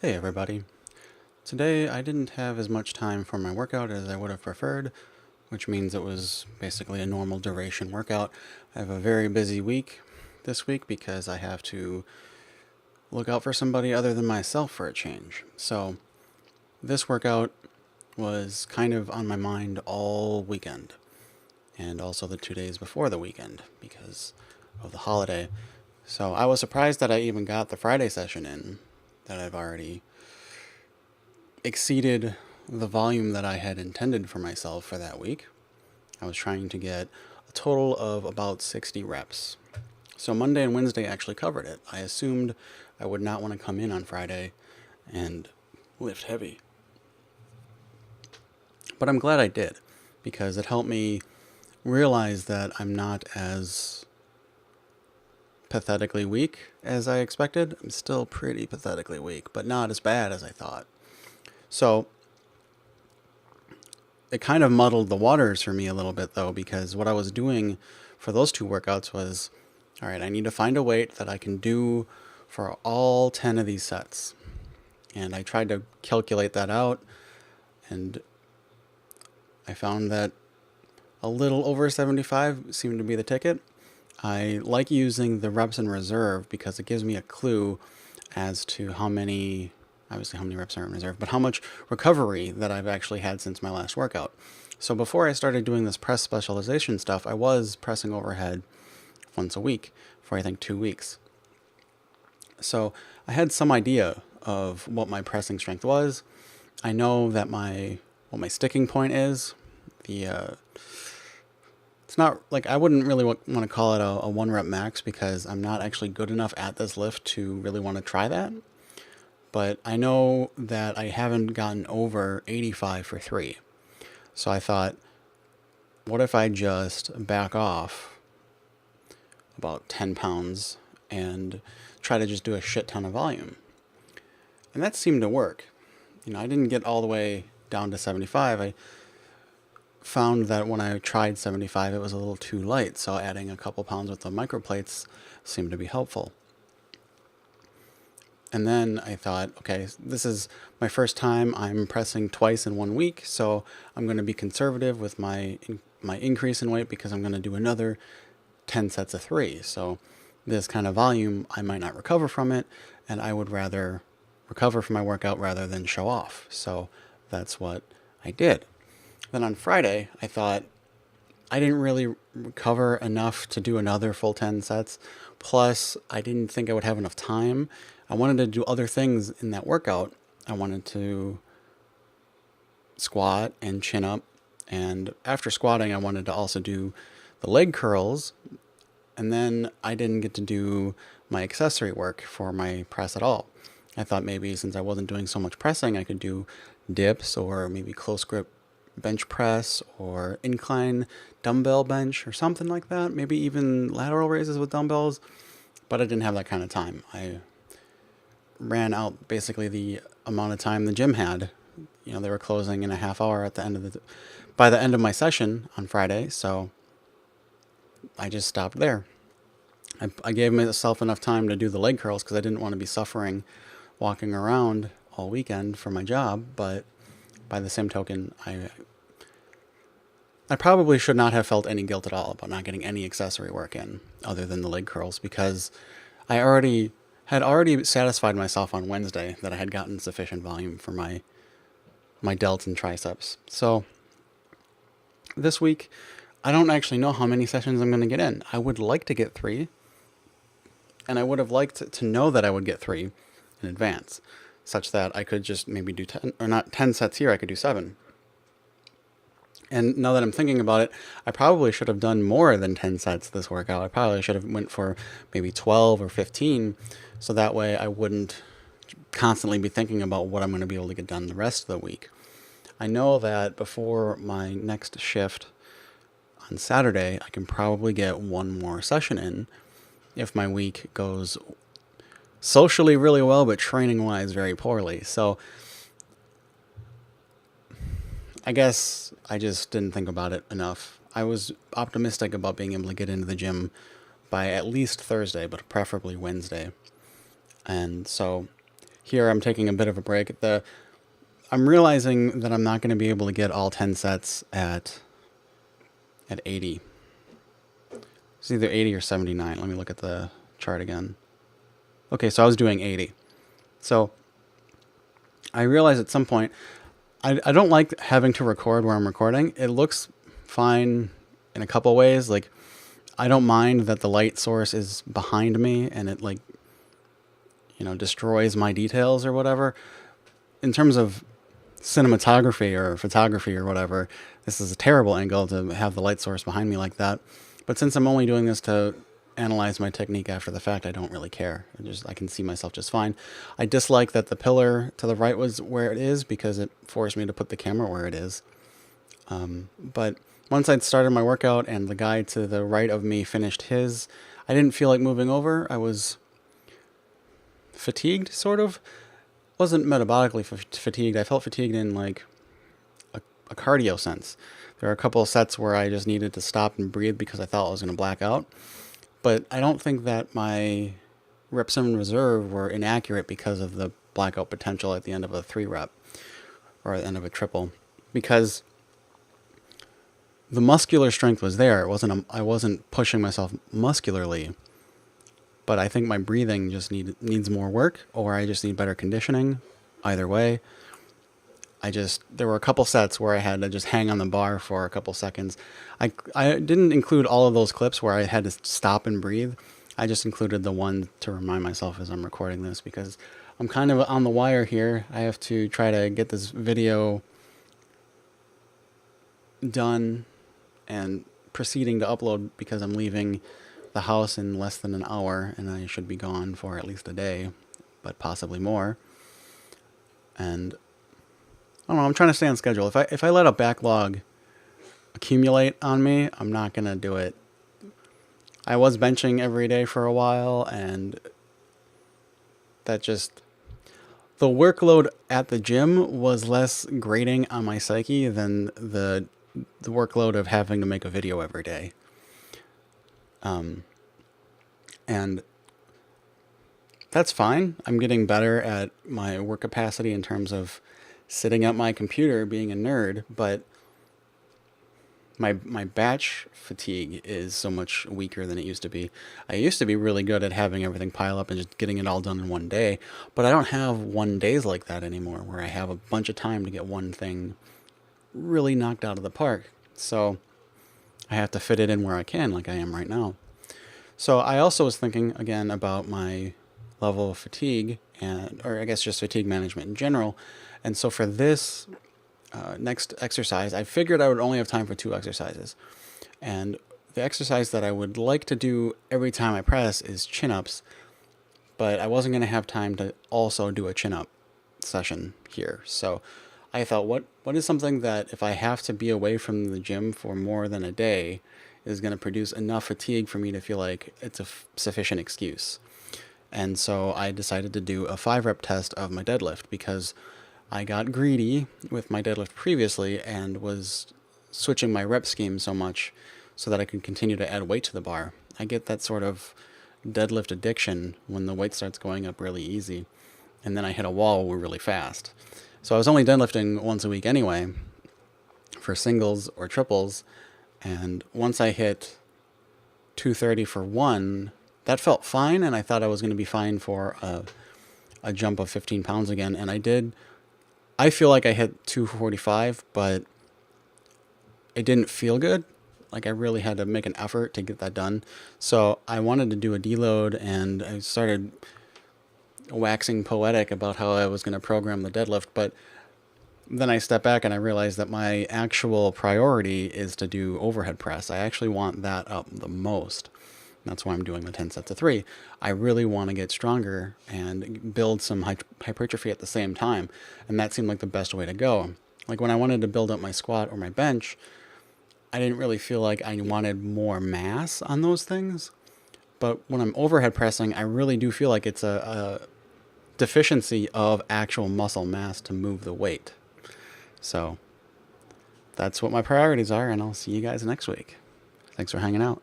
Hey everybody. Today I didn't have as much time for my workout as I would have preferred, which means it was basically a normal duration workout. I have a very busy week this week because I have to look out for somebody other than myself for a change. So this workout was kind of on my mind all weekend and also the 2 days before the weekend because of the holiday. So I was surprised that I even got the Friday session in that I've already exceeded the volume that I had intended for myself for that week. I was trying to get a total of about 60 reps. So Monday and Wednesday actually covered it. I assumed I would not want to come in on Friday and lift heavy. But I'm glad I did because it helped me realize that I'm not as pathetically weak as I expected. I'm still pretty pathetically weak, but not as bad as I thought. So it kind of muddled the waters for me a little bit though, because what I was doing for those two workouts was, all right, I need to find a weight that I can do for all 10 of these sets. And I tried to calculate that out, and I found that a little over 75 seemed to be the ticket. I like using the reps in reserve because it gives me a clue as to how many, obviously how many reps are in reserve, but how much recovery that I've actually had since my last workout. So before I started doing this press specialization stuff, I was pressing overhead once a week for I think 2 weeks. So I had some idea of what my pressing strength was. I know that what my sticking point is. It's not like I wouldn't really want to call it a 1 rep max because I'm not actually good enough at this lift to really want to try that. But I know that I haven't gotten over 85 for 3. So I thought, what if I just back off about 10 pounds and try to just do a shit ton of volume? And that seemed to work. I didn't get all the way down to 75. I found that when I tried 75, it was a little too light. So adding a couple pounds worth of microplates seemed to be helpful. And then I thought, okay, this is my first time I'm pressing twice in 1 week, so I'm going to be conservative with my increase in weight because I'm going to do another 10 sets of 3. So this kind of volume, I might not recover from it, and I would rather recover from my workout rather than show off. So that's what I did. Then on Friday, I thought I didn't really recover enough to do another full 10 sets. Plus, I didn't think I would have enough time. I wanted to do other things in that workout. I wanted to squat and chin up. And after squatting, I wanted to also do the leg curls. And then I didn't get to do my accessory work for my press at all. I thought maybe since I wasn't doing so much pressing, I could do dips or maybe close grip bench press or incline dumbbell bench or something like that. Maybe even lateral raises with dumbbells. But I didn't have that kind of time. I ran out basically the amount of time the gym had. They were closing in a half hour at the end of by the end of my session on Friday, so I just stopped there. I gave myself enough time to do the leg curls because I didn't want to be suffering walking around all weekend for my job, but by the same token, I probably should not have felt any guilt at all about not getting any accessory work in other than the leg curls because I had already satisfied myself on Wednesday that I had gotten sufficient volume for my delts and triceps. So this week, I don't actually know how many sessions I'm going to get in. I would like to get 3, and I would have liked to know that I would get 3 in advance, such that I could just maybe do 10, or not 10 sets here, I could do 7. And now that I'm thinking about it, I probably should have done more than 10 sets this workout. I probably should have went for maybe 12 or 15, so that way I wouldn't constantly be thinking about what I'm going to be able to get done the rest of the week. I know that before my next shift on Saturday, I can probably get one more session in if my week goes socially really well, but training-wise very poorly. So I guess I just didn't think about it enough. I was optimistic about being able to get into the gym by at least Thursday, but preferably Wednesday. And so here I'm taking a bit of a break. I'm realizing that I'm not going to be able to get all 10 sets at 80. It's either 80 or 79. Let me look at the chart again. Okay, so I was doing 80. So I realized at some point, I don't like having to record where I'm recording. It looks fine in a couple ways. Like, I don't mind that the light source is behind me and it, like, destroys my details or whatever. In terms of cinematography or photography or whatever, this is a terrible angle to have the light source behind me like that. But since I'm only doing this to analyze my technique after the fact, I don't really care. I can see myself just fine. I dislike that the pillar to the right was where it is because it forced me to put the camera where it is. But once I'd started my workout and the guy to the right of me finished his, I didn't feel like moving over. I was fatigued, sort of. Wasn't metabolically fatigued. I felt fatigued in like a cardio sense. There were a couple of sets where I just needed to stop and breathe because I thought I was going to black out. But I don't think that my reps in reserve were inaccurate because of the blackout potential at the end of a 3 rep or at the end of a triple, because the muscular strength was there. I wasn't pushing myself muscularly. But I think my breathing just needs more work, or I just need better conditioning. Either way, there were a couple sets where I had to just hang on the bar for a couple seconds. I didn't include all of those clips where I had to stop and breathe. I just included the one to remind myself as I'm recording this, because I'm kind of on the wire here. I have to try to get this video done and proceeding to upload because I'm leaving the house in less than an hour and I should be gone for at least a day, but possibly more. And I don't know, I'm trying to stay on schedule. If I let a backlog accumulate on me, I'm not going to do it. I was benching every day for a while, and the workload at the gym was less grating on my psyche than the workload of having to make a video every day. And that's fine. I'm getting better at my work capacity in terms of sitting at my computer, being a nerd, but my batch fatigue is so much weaker than it used to be. I used to be really good at having everything pile up and just getting it all done in one day, but I don't have one days like that anymore where I have a bunch of time to get one thing really knocked out of the park. So I have to fit it in where I can, like I am right now. So I also was thinking again about my level of fatigue, or I guess just fatigue management in general. And so for this next exercise, I figured I would only have time for 2 exercises. And the exercise that I would like to do every time I press is chin-ups, but I wasn't going to have time to also do a chin-up session here. So I thought, what is something that if I have to be away from the gym for more than a day is going to produce enough fatigue for me to feel like it's a sufficient excuse? And so I decided to do a 5-rep test of my deadlift because I got greedy with my deadlift previously and was switching my rep scheme so much so that I could continue to add weight to the bar. I get that sort of deadlift addiction when the weight starts going up really easy, and then I hit a wall really fast. So I was only deadlifting once a week anyway for singles or triples, and once I hit 230 for one, that felt fine, and I thought I was going to be fine for a jump of 15 pounds again, and I did. I feel like I hit 245, but it didn't feel good. Like I really had to make an effort to get that done. So I wanted to do a deload, and I started waxing poetic about how I was going to program the deadlift, but then I stepped back and I realized that my actual priority is to do overhead press. I actually want that up the most. That's why I'm doing the 10 sets of 3. I really want to get stronger and build some hypertrophy at the same time. And that seemed like the best way to go. Like when I wanted to build up my squat or my bench, I didn't really feel like I wanted more mass on those things. But when I'm overhead pressing, I really do feel like it's a deficiency of actual muscle mass to move the weight. So that's what my priorities are, and I'll see you guys next week. Thanks for hanging out.